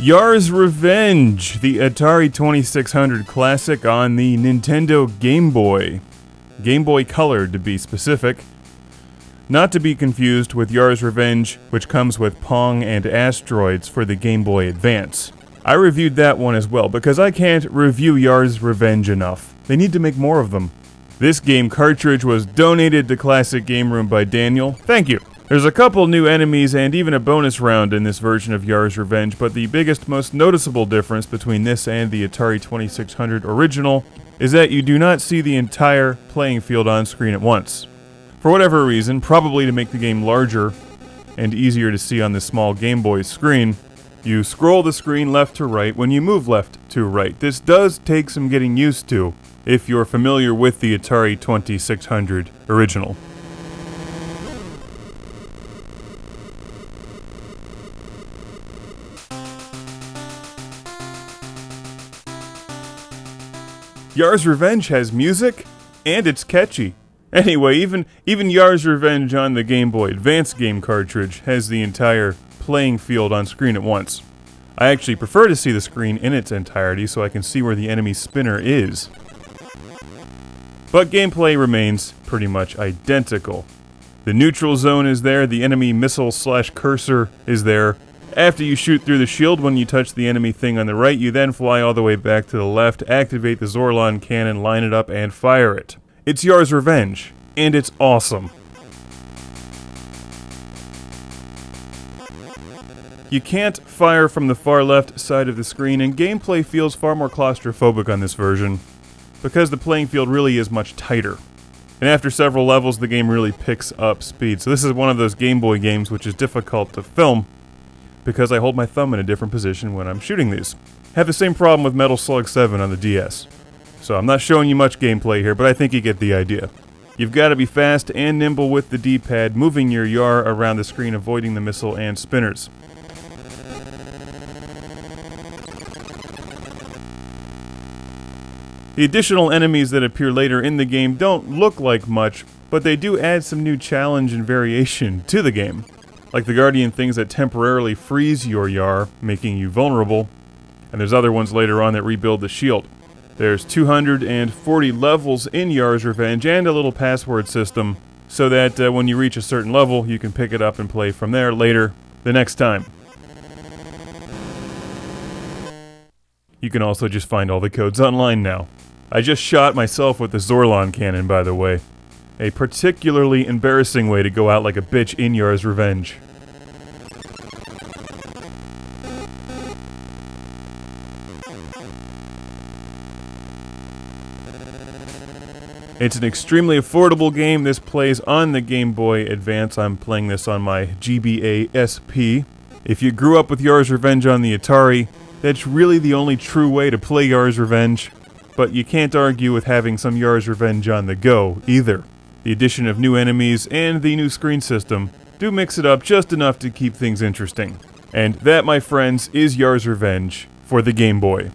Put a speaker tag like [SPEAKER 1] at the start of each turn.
[SPEAKER 1] Yars Revenge, the Atari 2600 classic on the Nintendo Game Boy. Game Boy Color, to be specific. Not to be confused with Yars Revenge, which comes with Pong and Asteroids for the Game Boy Advance. I reviewed that one as well, because I can't review Yars Revenge enough. They need to make more of them. This game cartridge was donated to Classic Game Room by Daniel. Thank you. There's a couple new enemies and even a bonus round in this version of Yars Revenge, but the biggest, most noticeable difference between this and the Atari 2600 original is that you do not see the entire playing field on screen at once. For whatever reason, probably to make the game larger and easier to see on the small Game Boy screen, you scroll the screen left to right when you move left to right. This does take some getting used to if you're familiar with the Atari 2600 original. Yars Revenge has music, and it's catchy. Anyway, even Yars Revenge on the Game Boy Advance game cartridge has the entire playing field on screen at once. I actually prefer to see the screen in its entirety so I can see where the enemy spinner is. But gameplay remains pretty much identical. The neutral zone is there, the enemy missile/cursor is there. After you shoot through the shield, when you touch the enemy thing on the right, you then fly all the way back to the left, activate the Zorlon cannon, line it up, and fire it. It's Yars Revenge, and it's awesome. You can't fire from the far left side of the screen, and gameplay feels far more claustrophobic on this version, because the playing field really is much tighter. And after several levels, the game really picks up speed. So this is one of those Game Boy games which is difficult to film, because I hold my thumb in a different position when I'm shooting these. Have the same problem with Metal Slug 7 on the DS. So I'm not showing you much gameplay here, but I think you get the idea. You've got to be fast and nimble with the D-pad, moving your Yar around the screen, avoiding the missile and spinners. The additional enemies that appear later in the game don't look like much, but they do add some new challenge and variation to the game. Like the Guardian things that temporarily freeze your Yar, making you vulnerable, and there's other ones later on that rebuild the shield. There's 240 levels in Yars Revenge and a little password system, so that when you reach a certain level, you can pick it up and play from there later, the next time. You can also just find all the codes online now. I just shot myself with the Zorlon cannon, by the way. A particularly embarrassing way to go out like a bitch in Yars Revenge. It's an extremely affordable game. This plays on the Game Boy Advance. I'm playing this on my GBA SP. If you grew up with Yars Revenge on the Atari, that's really the only true way to play Yars Revenge. But you can't argue with having some Yars Revenge on the go, either. The addition of new enemies and the new screen system do mix it up just enough to keep things interesting. And that, my friends, is Yars Revenge for the Game Boy.